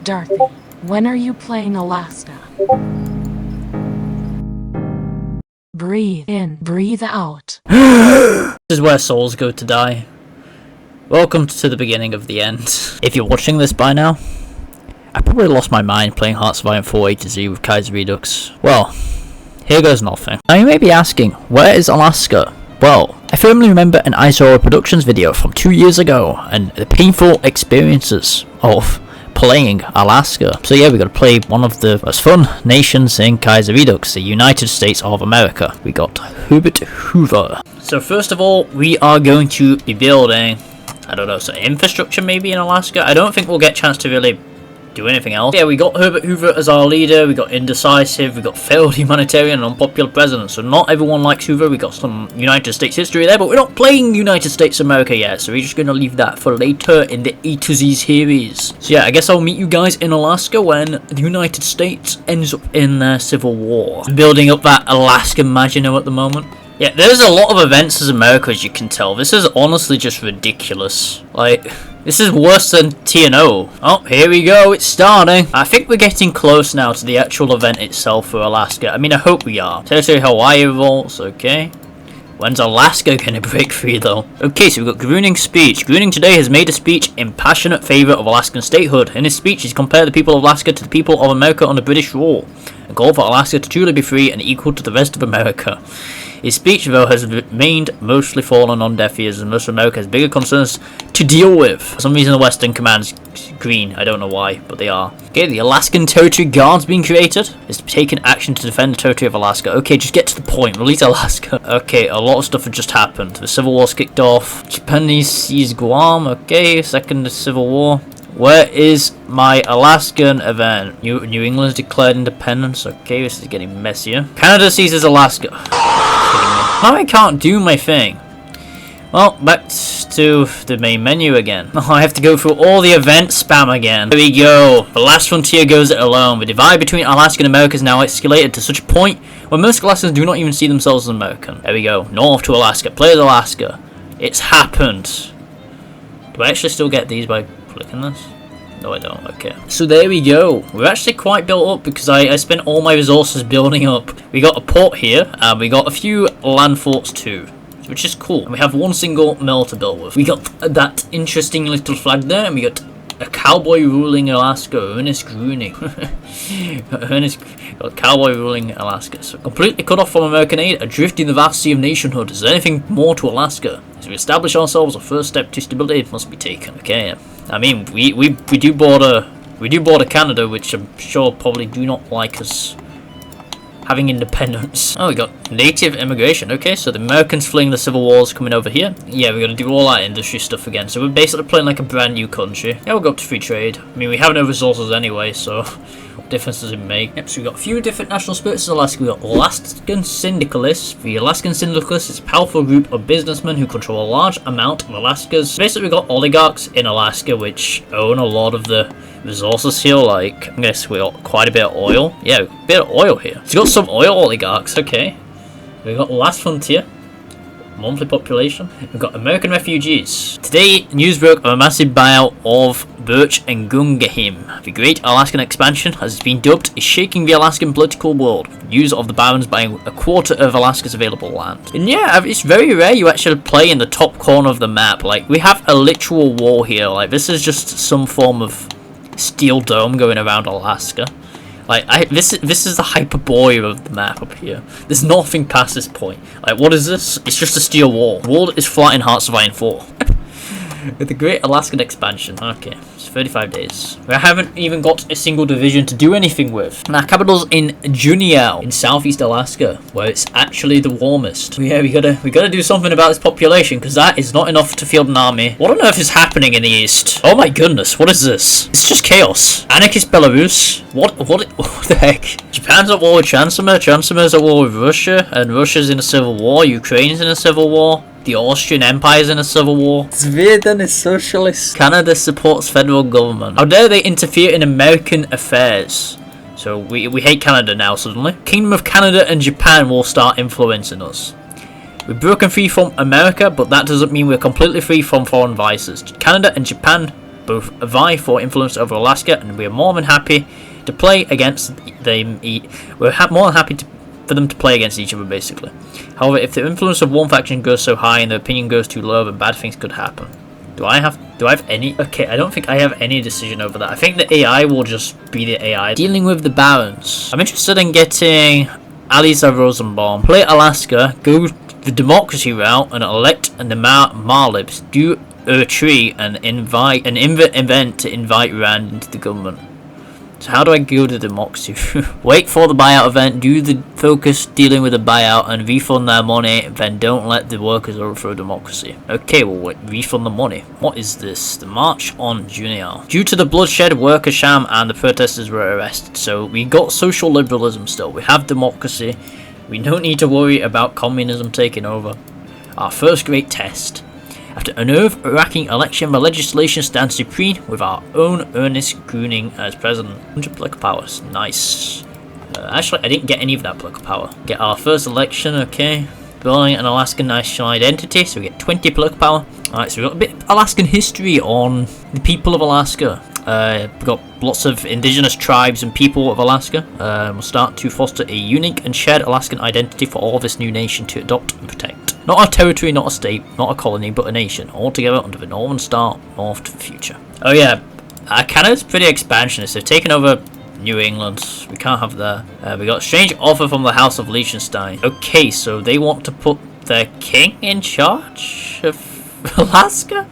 Dorothy, when are you playing Alaska? Breathe in, breathe out. This is where souls go to die. Welcome to the beginning of the end. If you're watching this by now, I probably lost my mind playing Hearts of Iron 4 A to Z with Kaiserredux. Well, here goes nothing. Now you may be asking, where is Alaska? Well, I firmly remember an Isora Productions video from 2 years ago and the painful experiences of playing Alaska. So yeah, we got to play one of the most fun nations in Kaiserredux, the United States of America. We got Herbert Hoover. So first of all, we are going to be building, I don't know, some infrastructure maybe in Alaska. I don't think we'll get a chance to really do anything else. Yeah, we got Herbert Hoover as our leader, we got indecisive, we got failed humanitarian and unpopular president, so not everyone likes Hoover. We got some United States history there, but we're not playing United States of America yet, so we're just going to leave that for later in the A to Z series. So yeah, I guess I'll meet you guys in Alaska when the United States ends up in their civil war. I'm building up that Alaskan Maginot at the moment. Yeah, there's a lot of events as America, as you can tell. This is honestly just ridiculous. Like, this is worse than TNO. Oh, here we go, it's starting. I think we're getting close now to the actual event itself for Alaska. I mean, I hope we are. Territory Hawaii revolts, okay. When's Alaska gonna break free, though? Okay, so we've got Gruning's speech. Gruning today has made a speech in passionate favour of Alaskan statehood. In his speech, he's compared the people of Alaska to the people of America under British rule, and called for Alaska to truly be free and equal to the rest of America. His speech, though, has remained mostly fallen on deaf ears, and most of America has bigger concerns to deal with. For some reason, the Western Command's green. I don't know why, but they are. Okay, the Alaskan Territory Guard's being created. It's taken action to defend the territory of Alaska. Okay, just get to the point. Release Alaska. Okay, a lot of stuff had just happened. The Civil War's kicked off. Japanese seized Guam. Okay, second Civil War. Where is my Alaskan event? New England's declared independence. Okay, this is getting messier. Canada seizes Alaska. Now I can't do my thing. Well, back to the main menu again. Oh, I have to go through all the event spam again. There we go. The last frontier goes it alone. The divide between Alaska and America is now escalated to such a point where most Alaskans do not even see themselves as American. There we go. North to Alaska. Players Alaska. It's happened. Do I actually still get these by clicking this? No, I don't. Okay. So there we go. We're actually quite built up because I spent all my resources building up. We got a port here, and we got a few land forts too, which is cool. And we have one single mill to build with. We got that interesting little flag there, and we got a cowboy ruling Alaska, Ernest Gruning. Ernest got cowboy ruling Alaska. So completely cut off from American aid, adrift in the vast sea of nationhood. Is there anything more to Alaska? As we establish ourselves, a first step to stability must be taken. Okay. I mean, we do border Canada, which I'm sure probably do not like us having independence. Oh, we got native immigration. Okay, so the Americans fleeing the Civil Wars coming over here. Yeah, we're gonna do all that industry stuff again. So we're basically playing like a brand new country. Yeah, we'll go up to free trade. I mean, we have no resources anyway, so what difference does it make? Yep, so we've got a few different national spirits in Alaska. We've got Alaskan Syndicalists. The Alaskan Syndicalists is a powerful group of businessmen who control a large amount of Alaska's. Basically, we've got oligarchs in Alaska, which own a lot of the resources here. Like, I guess we got quite a bit of oil. Yeah, a bit of oil here. So we've got some oil oligarchs. Okay. We've got Last Frontier. Monthly population. We've got American refugees. Today, news broke of a massive buyout of Birch and Gungahim. The Great Alaskan Expansion, as it's been dubbed, is shaking the Alaskan political world. News of the barons buying a quarter of Alaska's available land. And yeah, it's very rare you actually play in the top corner of the map. Like, we have a literal wall here. Like, this is just some form of steel dome going around Alaska. Like, this is the hyperbole of the map up here. There's nothing past this point. Like, what is this? It's just a steel wall. The wall is flat in Hearts of Iron 4. With the Great Alaskan Expansion. Okay, it's 35 days. We haven't even got a single division to do anything with. And our capital's in Juneau, in southeast Alaska, where it's actually the warmest. Yeah, we gotta do something about this population, because that is not enough to field an army. What on earth is happening in the east? Oh my goodness, what is this? It's just chaos. Anarchist Belarus? What the heck? Japan's at war with Chancellor. Chancellor's at war with Russia, and Russia's in a civil war. Ukraine's in a civil war. The Austrian Empire's in a civil war. Sweden is socialist. Canada supports federal government. How dare they interfere in American affairs? So we hate Canada now suddenly. Kingdom of Canada and Japan will start influencing us. We've broken free from America, but that doesn't mean we're completely free from foreign vices. Canada and Japan both vie for influence over Alaska, and we are more than happy to play against them. We're more than happy for them to play against each other, basically. However, if the influence of one faction goes so high and the opinion goes too low, then bad things could happen. Do I have any? Okay, I don't think I have any decision over that. I think the AI will just be the AI. Dealing with the barons. I'm interested in getting Alicia Rosenbaum. Play Alaska, go the democracy route, and elect the Marlibs. Do a tree and invite an event to invite Rand into the government. So how do I go to democracy? Wait for the buyout event, do the focus dealing with the buyout and refund their money, then don't let the workers overthrow democracy. Okay, well wait, refund the money. What is this? The March on Junior. Due to the bloodshed, worker sham and the protesters were arrested. So we got social liberalism still. We have democracy. We don't need to worry about communism taking over. Our first great test. After a nerve-wracking election, the legislation stands supreme with our own Ernest Gruning as president. 100 political powers. Nice. Actually, I didn't get any of that political power. Get our first election, okay. Building an Alaskan national identity, so we get 20 political power. Alright, so we've got a bit of Alaskan history on the people of Alaska. We've got lots of indigenous tribes and people of Alaska. We'll start to foster a unique and shared Alaskan identity for all this new nation to adopt and protect. Not a territory, not a state, not a colony, but a nation, all together under the Northern Star, north to the future. Oh yeah, Canada's pretty expansionist. They've taken over New England. We can't have that. We got a strange offer from the House of Liechtenstein. Okay, so they want to put their king in charge of Alaska?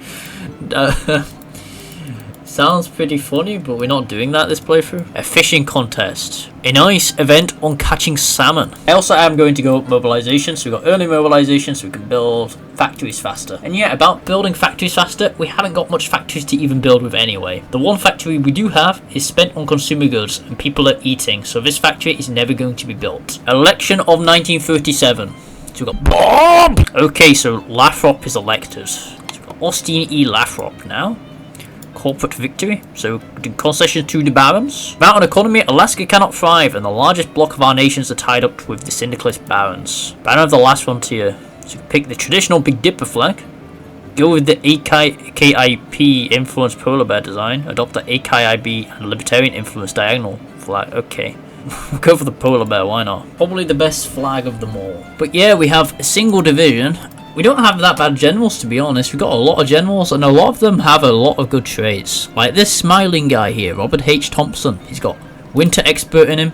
Sounds pretty funny, but we're not doing that this playthrough. A fishing contest. A nice event on catching salmon. I also am going to go up mobilization, so we've got early mobilization so we can build factories faster. And yeah, about building factories faster, we haven't got much factories to even build with anyway. The one factory we do have is spent on consumer goods and people are eating, so this factory is never going to be built. Election of 1937. So we've got Bob! Okay, so Lathrop is elected. So we've got Austin E. Lathrop now. Corporate victory, so concessions to the barons. Without an economy, Alaska cannot thrive, and the largest block of our nations are tied up with the syndicalist barons. Banner of the last frontier. So pick the traditional Big Dipper flag. Go with the AKIP influenced polar bear design. Adopt the AKIB and libertarian influenced diagonal flag. Okay. We'll go for the polar bear, why not? Probably the best flag of them all. But yeah, we have a single division. We don't have that bad generals, to be honest. We've got a lot of generals, and a lot of them have a lot of good traits. Like this smiling guy here, Robert H. Thompson. He's got winter expert in him.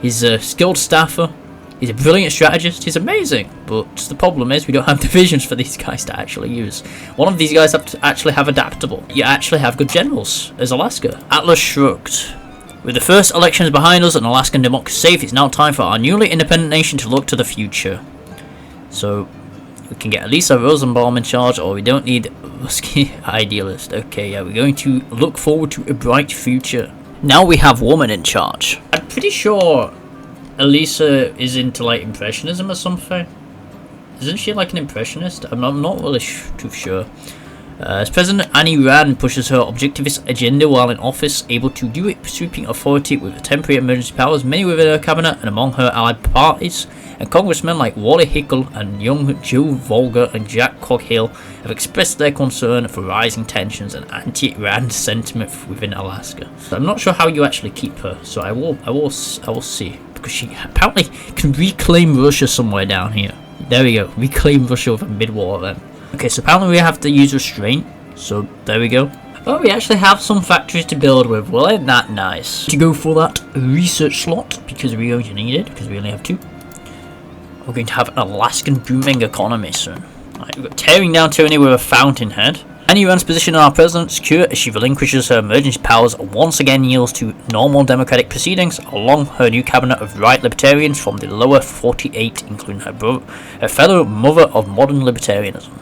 He's a skilled staffer. He's a brilliant strategist. He's amazing. But the problem is we don't have divisions for these guys to actually use. One of these guys have to actually have adaptable. You actually have good generals as Alaska. Atlas shrugged. With the first elections behind us and Alaskan democracy safe, it's now time for our newly independent nation to look to the future. So we can get Alicia Rosenbaum in charge, or we don't need Musky Idealist. Okay, yeah, we're going to look forward to a bright future. Now we have woman in charge. I'm pretty sure Alicia is into like impressionism or something. Isn't she like an impressionist? I'm not really too sure. As President Ayn Rand pushes her objectivist agenda while in office, able to do it sweeping authority with temporary emergency powers, many within her cabinet and among her allied parties, and congressmen like Wally Hickel and young Joe Volger and Jack Coghill have expressed their concern for rising tensions and anti-Rand sentiment within Alaska. So I'm not sure how you actually keep her, so I will see, because she apparently can reclaim Russia somewhere down here. There we go, reclaim Russia with a mid-war then. Okay, so apparently we have to use restraint, so there we go. Oh, we actually have some factories to build with. Well, ain't that nice? To go for that research slot, because we're going to need it, because we only have 2. We're going to have an Alaskan booming economy soon. Right, we've got tearing down tyranny with a fountainhead. Ayn Rand's position on our president secure as she relinquishes her emergency powers and once again yields to normal democratic proceedings along her new cabinet of right libertarians from the lower 48, including her fellow mother of modern libertarianism.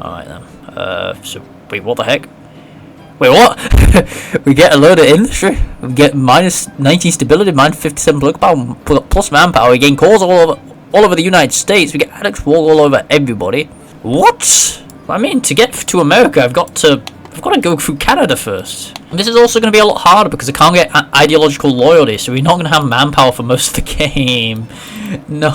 Alright then. So, wait, what the heck? Wait, what? We get a load of industry. We get minus 19 stability, minus 57 political power, plus manpower. We gain cores all over the United States. We get addicts all over everybody. What? I mean, to get to America, I've got to go through Canada first. And this is also going to be a lot harder because I can't get ideological loyalty, so we're not going to have manpower for most of the game. No,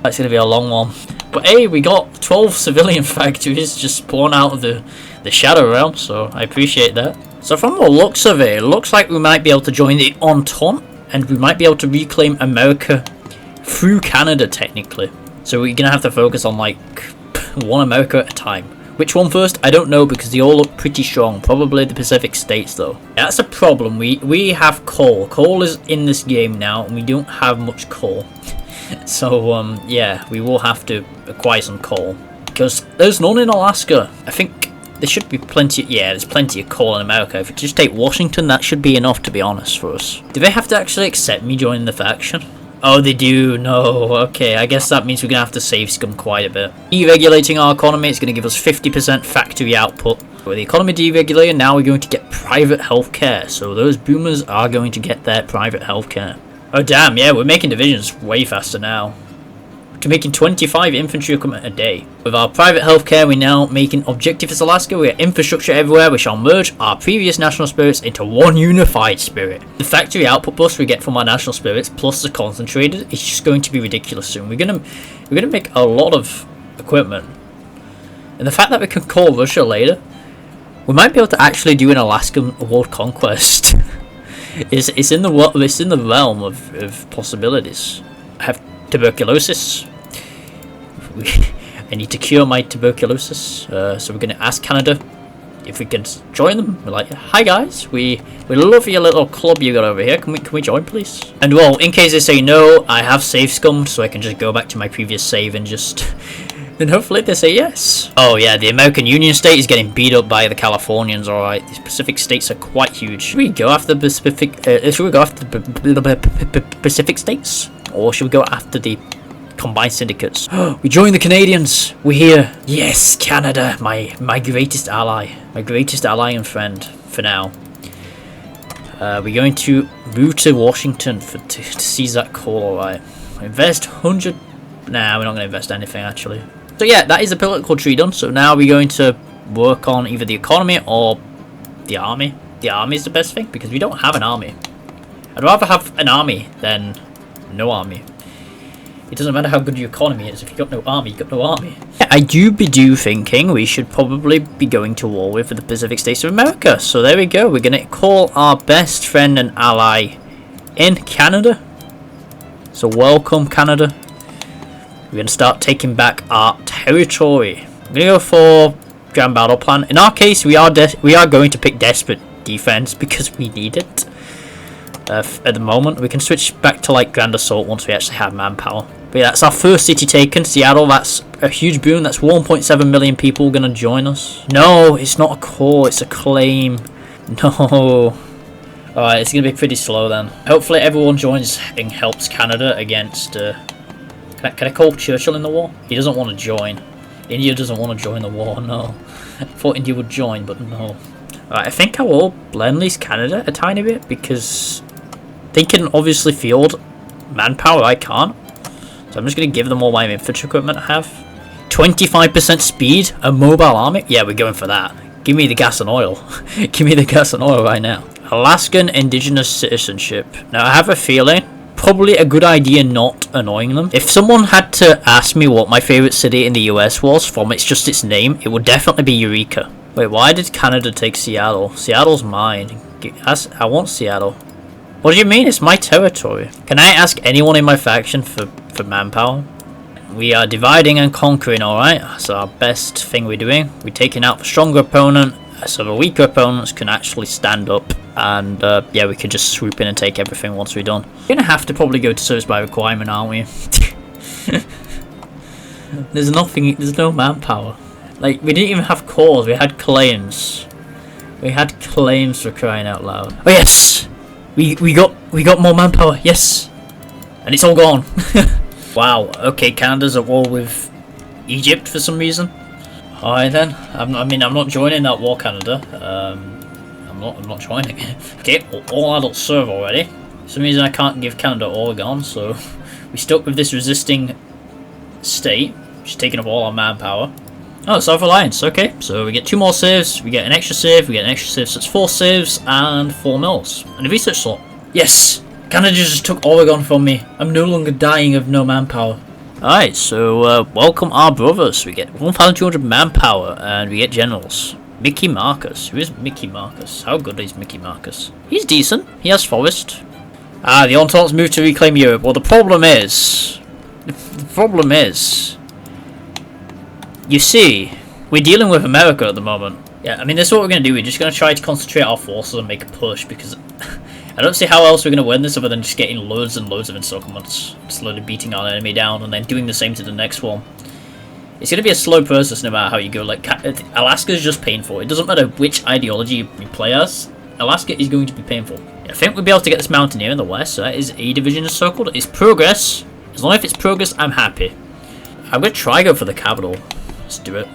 that's going to be a long one. But hey, we got 12 civilian factories just spawn out of the the Shadow Realm, so I appreciate that. So from the looks of it, it looks like we might be able to join the Entente, and we might be able to reclaim America through Canada, technically. So we're gonna have to focus on like one America at a time. Which one first? I don't know, because they all look pretty strong. Probably the Pacific States, though. Yeah, that's a problem. We have coal. Coal is in this game now, and we don't have much coal. So, yeah, we will have to acquire some coal. Because there's none in Alaska. I think there should be plenty. Yeah, there's plenty of coal in America. If we just take Washington, that should be enough, to be honest, for us. Do they have to actually accept me joining the faction? Oh, they do. No. Okay, I guess that means we're going to have to save scum quite a bit. Deregulating our economy, it's going to give us 50% factory output. With the economy deregulating, now we're going to get private healthcare. So those boomers are going to get their private healthcare. Oh, damn. Yeah, we're making divisions way faster now. To making 25 infantry equipment a day. With our private healthcare, we're now making objective as Alaska. We have infrastructure everywhere. We shall merge our previous national spirits into one unified spirit. The factory output boost we get from our national spirits plus the concentrated is just going to be ridiculous soon. We're gonna make a lot of equipment, and the fact that we can call Russia later, we might be able to actually do an Alaskan world conquest. it's in the realm of possibilities. I have tuberculosis. I need to cure my tuberculosis, so we're going to ask Canada if we can join them. We're like, hi guys, we love your little club you got over here. Can we join, please? And well, in case they say no, I have save scummed, so I can just go back to my previous save and just then hopefully they say yes. Oh yeah, the American Union state is getting beat up by the Californians. All right, these Pacific states are quite huge. Should we go after the Pacific? Should we go after the Pacific states, or should we go after the combined syndicates? We joined the Canadians. We're here. Yes, Canada, my greatest ally, and friend for now. We're going to move to Washington to seize that coal. All right, invest 100. Nah, we're not going to invest anything actually. So yeah, that is the political tree done. So now we're going to work on either the economy or the army. The army is the best thing because we don't have an army. I'd rather have an army than no army. It doesn't matter how good your economy is. If you got no army, you got no army. Yeah, I do thinking we should probably be going to war with the Pacific States of America. So there we go. We're going to call our best friend and ally in Canada. So welcome, Canada. We're going to start taking back our territory. I'm going to go for Grand Battle Plan. In our case, we are going to pick Desperate Defense because we need it. At the moment, we can switch back to like Grand Assault once we actually have manpower. But yeah, that's our first city taken, Seattle. That's a huge boon. That's 1.7 million people going to join us. No, it's not a core, it's a claim. No. Alright, it's going to be pretty slow then. Hopefully everyone joins and helps Canada against... Can I call Churchill in the war? He doesn't want to join. India doesn't want to join the war, no. I thought India would join, but no. Alright, I think I will blend lease Canada a tiny bit because they can obviously field manpower, I can't. So I'm just going to give them all my infantry equipment I have. 25% speed, a mobile army? Yeah, we're going for that. Give me the gas and oil. Give me the gas and oil right now. Alaskan indigenous citizenship. Now I have a feeling probably a good idea not annoying them. If someone had to ask me what my favourite city in the US was from its name, it would definitely be Eureka. Wait, why did Canada take Seattle? Seattle's mine. I want Seattle. What do you mean? It's my territory. Can I ask anyone in my faction for manpower? We are dividing and conquering, alright? That's our best thing we're doing. We're taking out the stronger opponent, so the weaker opponents can actually stand up. And yeah, we could just swoop in and take everything once we're done. We're gonna have to probably go to service by requirement, aren't we? There's no manpower. Like, we didn't even have cores, we had claims. We had claims, for crying out loud. Oh yes! We got more manpower, yes! And it's all gone. Wow, okay, Canada's at war with Egypt for some reason. Alright then, I'm not joining that war, Canada. I'm not joining it. Okay, all adults serve already. For some reason I can't give Canada Oregon, so we stuck with this resisting state, which is taking up all our manpower. Oh, self-reliance, okay. So we get 2 more saves, we get an extra save, so it's 4 saves and 4 mills. And a research slot. Yes! Canada just took Oregon from me. I'm no longer dying of no manpower. Alright, so welcome our brothers. We get 1,200 manpower and we get generals. Mickey Marcus. Who is Mickey Marcus? How good is Mickey Marcus? He's decent. He has forest. Ah, the Entente's moved to reclaim Europe. Well, the problem is... You see, we're dealing with America at the moment. Yeah, I mean, this is what we're going to do. We're just going to try to concentrate our forces and make a push, because I don't see how else we're going to win this other than just getting loads and loads of encirclements. Slowly beating our enemy down and then doing the same to the next one. It's going to be a slow process no matter how you go. Like, Alaska is just painful. It doesn't matter which ideology you play as. Alaska is going to be painful. Yeah, I think we'll be able to get this mountaineer in the west. So that is a division encircled. It's progress. As long as it's progress, I'm happy. I'm going to try go for the capital. Let's do it.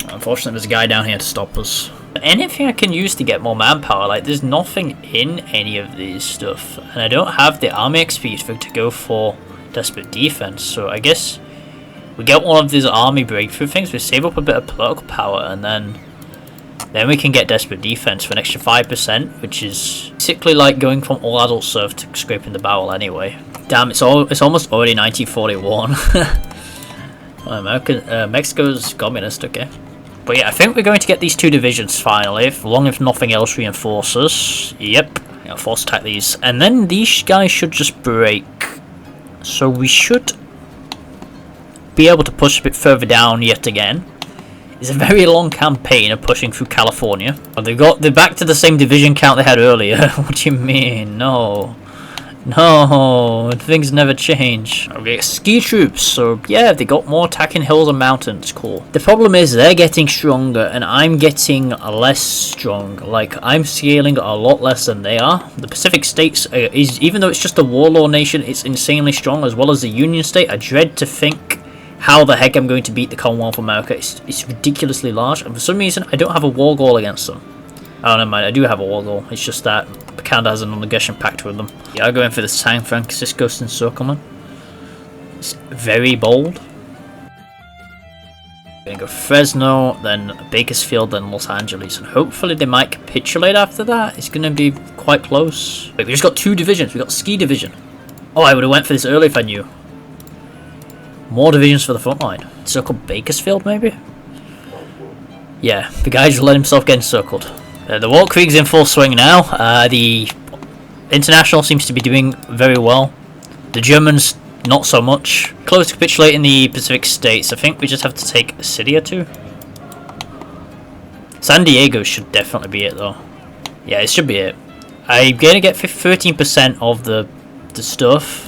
Unfortunately, there's a guy down here to stop us. Anything I can use to get more manpower, like there's nothing in any of these stuff. And I don't have the army XP to go for desperate defense. So I guess we get one of these army breakthrough things, we save up a bit of political power, and then we can get desperate defense for an extra 5%, which is basically like going from all adult serf to scraping the barrel anyway. Damn, it's almost already 1941. Well, Mexico's communist, okay. But yeah, I think we're going to get these two divisions finally, as long as nothing else reinforces. Yep, yeah, force attack these. And then these guys should just break. So we should be able to push a bit further down yet again. It's a very long campaign of pushing through California. Oh, they're back to the same division count they had earlier. What do you mean? No. No, things never change. Okay, ski troops, so yeah, they got more attacking hills and mountains, cool. The problem is they're getting stronger and I'm getting less strong. Like, I'm scaling a lot less than they are. The Pacific States, even though it's just a warlord nation, it's insanely strong, as well as the Union State. I dread to think how the heck I'm going to beat the Commonwealth of America. It's ridiculously large, and for some reason, I don't have a war goal against them. Oh, never mind, I do have a war goal. It's just that Canada has a non-aggression pact with them. Yeah, I'll go in for the San Francisco encirclement. It's very bold. Gonna go Fresno, then Bakersfield, then Los Angeles, and hopefully they might capitulate after that. It's gonna be quite close. Wait, we just got two divisions. We got ski division. Oh, I would have went for this early if I knew. More divisions for the front line. Circle Bakersfield, maybe? Yeah, the guy just let himself get encircled. The War Krieg's in full swing now. The International seems to be doing very well. The Germans, not so much. Close to capitulating the Pacific States. I think we just have to take a city or two. San Diego should definitely be it, though. Yeah, it should be it. I'm going to get 13% of the stuff.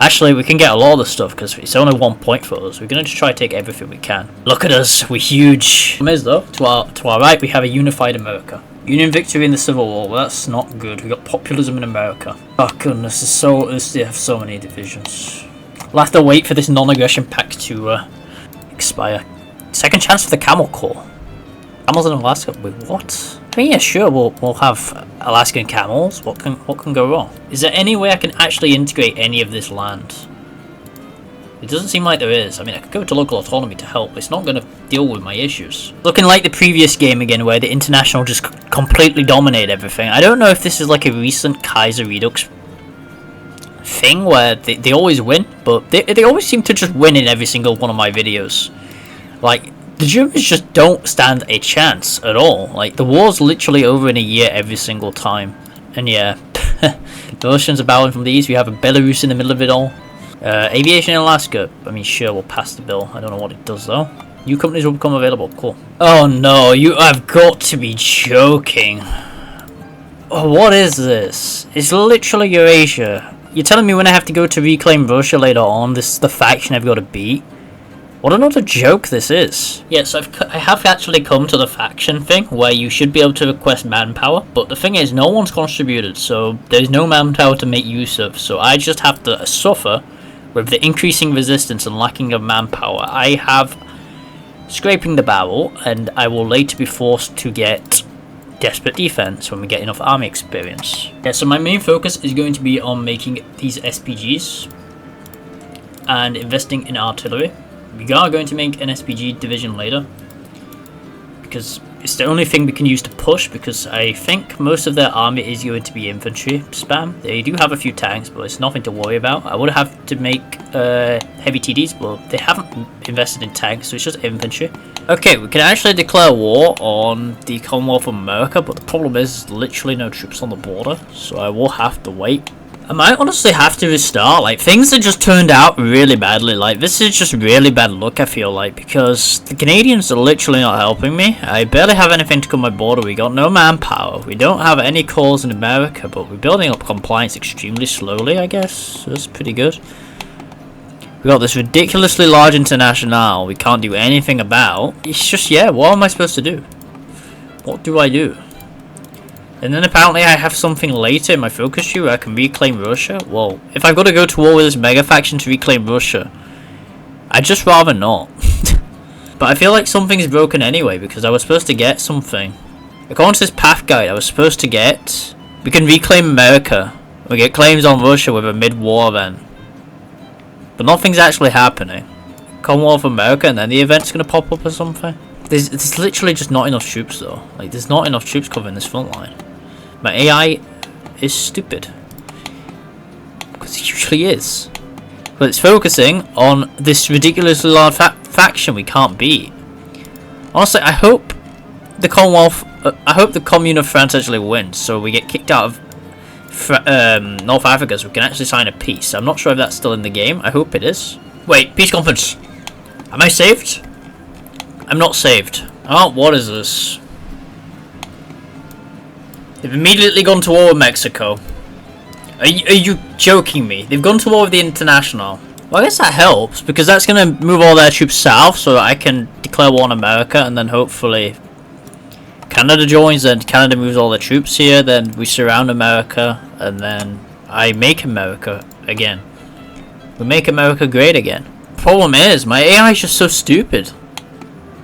Actually, we can get a lot of the stuff because it's only 1 point for us. We're going to just try to take everything we can. Look at us, we're huge. The problem is, though, to our right, we have a unified America. Union victory in the Civil War. Well, that's not good. We got populism in America. Oh goodness, they have so many divisions. We'll have to wait for this non-aggression pact to expire. Second chance for the Camel Corps. Camels in Alaska. Wait, what? I mean, yeah, sure, we'll have Alaskan camels. What can go wrong? Is there any way I can actually integrate any of this land? It doesn't seem like there is. I mean, I could go to local autonomy to help, but it's not going to deal with my issues. Looking like the previous game again, where the International just completely dominate everything. I don't know if this is like a recent Kaiserredux thing, where they always win, but they always seem to just win in every single one of my videos. Like, the Germans just don't stand a chance at all. Like, the war's literally over in a year every single time. And yeah, the Russians are bowing from the east. We have a Belarus in the middle of it all. Aviation in Alaska. I mean, sure, we'll pass the bill. I don't know what it does, though. New companies will become available. Cool. Oh, no. You have got to be joking. Oh, what is this? It's literally Eurasia. You're telling me when I have to go to reclaim Russia later on, this is the faction I've got to beat? What another joke this is. Yes, I have actually come to the faction thing, where you should be able to request manpower, but the thing is, no one's contributed, so there's no manpower to make use of, so I just have to suffer with the increasing resistance and lacking of manpower. I have scraping the barrel, and I will later be forced to get desperate defense when we get enough army experience. Yeah, so my main focus is going to be on making these SPGs and investing in artillery. We are going to make an SPG division later, because it's the only thing we can use to push, because I think most of their army is going to be infantry spam. They do have a few tanks, but it's nothing to worry about. I would have to make heavy TDs, but they haven't invested in tanks, so it's just infantry. Okay, we can actually declare war on the Commonwealth of America, but the problem is there's literally no troops on the border, so I will have to wait. I might honestly have to restart. Like, things have just turned out really badly. Like, this is just really bad luck, I feel like, because the Canadians are literally not helping me. I barely have anything to come my border. We got no manpower. We don't have any calls in America, but we're building up compliance extremely slowly, I guess. So that's pretty good. We got this ridiculously large international we can't do anything about. It's just, yeah, what am I supposed to do? What do I do? And then apparently I have something later in my focus tree where I can reclaim Russia. Well, if I've got to go to war with this mega faction to reclaim Russia, I'd just rather not. But I feel like something's broken anyway, because I was supposed to get something. According to this path guide, I was supposed to get... We can reclaim America. We get claims on Russia with a mid-war event. But nothing's actually happening. Commonwealth of America, and then the event's going to pop up or something. There's literally just not enough troops though. Like, there's not enough troops covering this front line. My AI is stupid. Because it usually is. But it's focusing on this ridiculously large faction we can't beat. Honestly, I hope the Commonwealth... I hope the Commune of France actually wins, so we get kicked out of North Africa so we can actually sign a peace. I'm not sure if that's still in the game. I hope it is. Wait, peace conference. Am I saved? I'm not saved. Oh, what is this? They've immediately gone to war with Mexico. Are you joking me? They've gone to war with the International. Well, I guess that helps, because that's going to move all their troops south so that I can declare war on America, and then hopefully Canada joins, and Canada moves all their troops here, then we surround America, and then I make America again. We make America great again. Problem is, my AI is just so stupid.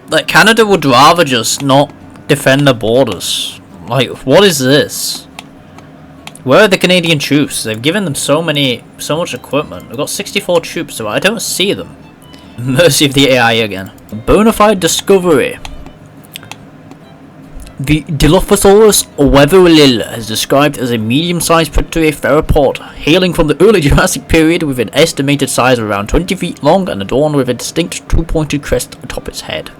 Like, Canada would rather just not defend the borders. Like, what is this? Where are the Canadian troops? They've given them so much equipment. We've got 64 troops, so I don't see them. Mercy of the AI again. Bonafide discovery. The Dilophosaurus weatherlill is described as a medium-sized predatory theropod, hailing from the early Jurassic period with an estimated size of around 20 feet long and adorned with a distinct two-pointed crest atop its head.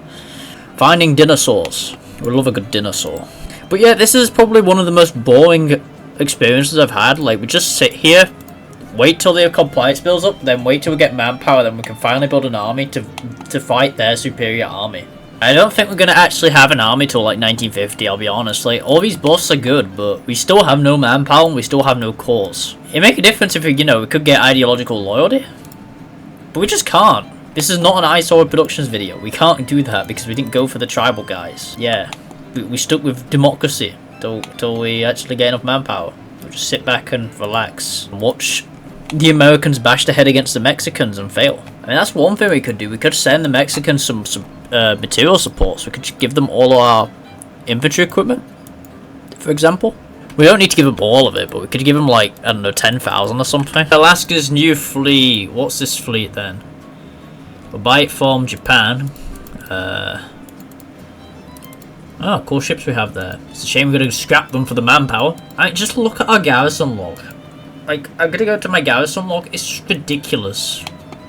Finding dinosaurs. We love a good dinosaur. But yeah, this is probably one of the most boring experiences I've had. Like, we just sit here, wait till the compliance builds up, then wait till we get manpower, then we can finally build an army to fight their superior army. I don't think we're going to actually have an army till like 1950, I'll be honest. Like, all these buffs are good, but we still have no manpower and we still have no cores. It'd make a difference if we, we could get ideological loyalty. But we just can't. This is not an iSolid Productions video. We can't do that because we didn't go for the tribal guys. Yeah, we stuck with democracy till we actually get enough manpower. We'll just sit back and relax and watch the Americans bash their head against the Mexicans and fail. I mean, that's one thing we could do. We could send the Mexicans some material supports. We could give them all our infantry equipment, for example. We don't need to give them all of it, but we could give them like, I don't know, 10,000 or something. Alaska's new fleet. What's this fleet then? We'll buy it from Japan. Oh, cool ships we have there. It's a shame we're going to scrap them for the manpower. Just look at our garrison log. Like, I'm going to go to my garrison log. It's ridiculous.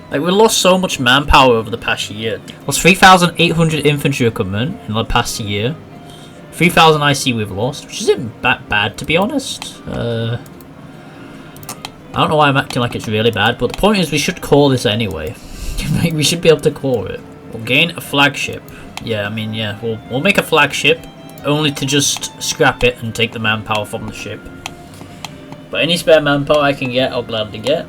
Like, we lost so much manpower over the past year. Lost 3,800 infantry equipment in the past year. 3,000 IC we've lost, which isn't that bad, to be honest. I don't know why I'm acting like it's really bad, but the point is we should core this anyway. We should be able to core it. We'll gain a flagship. Yeah, I mean, yeah, we'll make a flagship, only to just scrap it and take the manpower from the ship. But any spare manpower I can get, I'll gladly get.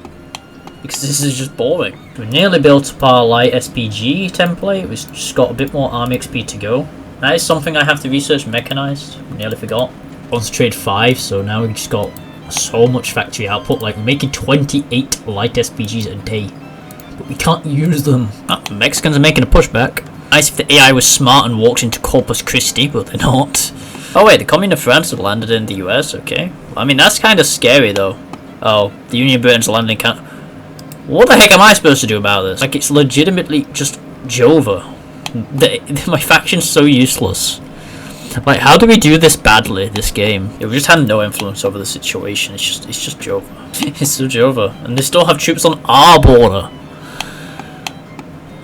Because this is just boring. We nearly built up our light SPG template. We've just got a bit more army XP to go. That is something I have to research mechanized. Nearly forgot. Concentrate 5, so now we've just got so much factory output. Like, we're making 28 light SPGs a day. But we can't use them. Ah, the Mexicans are making a pushback. Nice if the AI was smart and walked into Corpus Christi, but they're not. Oh wait, the Commune of France have landed in the US, okay. I mean, that's kind of scary though. Oh, the Union Britain's landing can't... What the heck am I supposed to do about this? Like, it's legitimately just Jova. My faction's so useless. Like, how do we do this badly, this game? Yeah, we just had no influence over the situation. It's just Jova. It's so Jova. And they still have troops on our border.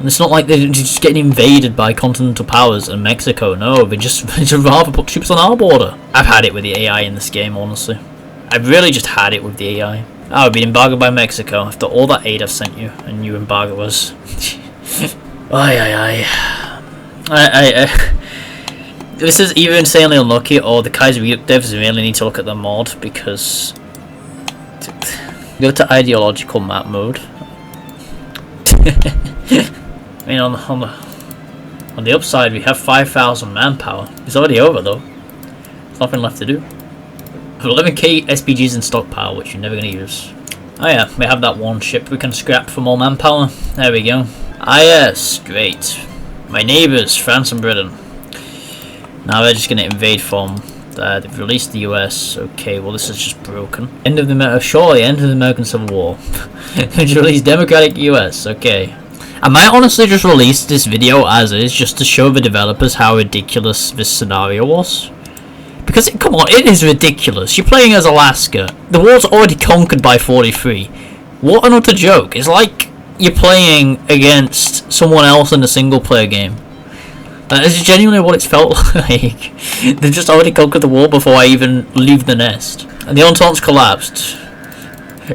And it's not like they're just getting invaded by continental powers and Mexico. No, they just rather put troops on our border. I've had it with the AI in this game, honestly. I've really just had it with the AI. I've been embargoed by Mexico after all that aid I've sent you, and you embargo us. This is either insanely unlucky, or the Kaiserredux devs really need to look at the mod, because go to ideological map mode. I mean, on the upside, we have 5,000 manpower. It's already over though. There's nothing left to do. 11k SPGs in stockpile, which you're never gonna use. Oh yeah, we have that one ship we can scrap for more manpower. There we go. Ah yes, great. My neighbours, France and Britain. Now they're just gonna invade from there. They've released the US. Okay, well this is just broken. End of the American Civil War. They released democratic US. Okay. I might honestly just release this video as is, just to show the developers how ridiculous this scenario was. Because, come on, it is ridiculous. You're playing as Alaska. The war's already conquered by 43. What an utter joke. It's like you're playing against someone else in a single player game. This is genuinely what it's felt like. They've just already conquered the war before I even leave the nest. And the Entente's collapsed.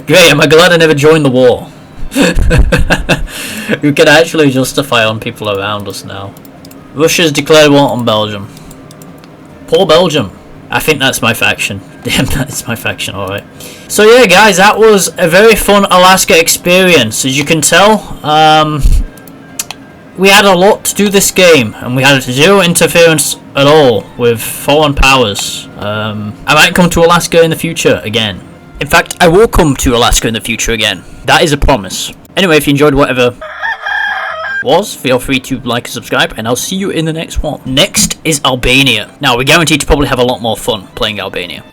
Great, am I glad I never joined the war. We can actually justify on people around us now. Russia's declared war on Belgium. Poor Belgium. I think that's my faction. Damn, that's my faction, alright. So yeah guys, that was a very fun Alaska experience. As you can tell, we had a lot to do this game, and we had zero interference at all with foreign powers. I might come to Alaska in the future again. In fact, I will come to Alaska in the future again. That is a promise. Anyway, if you enjoyed whatever was, feel free to like and subscribe, and I'll see you in the next one. Next is Albania. Now, we're guaranteed to probably have a lot more fun playing Albania.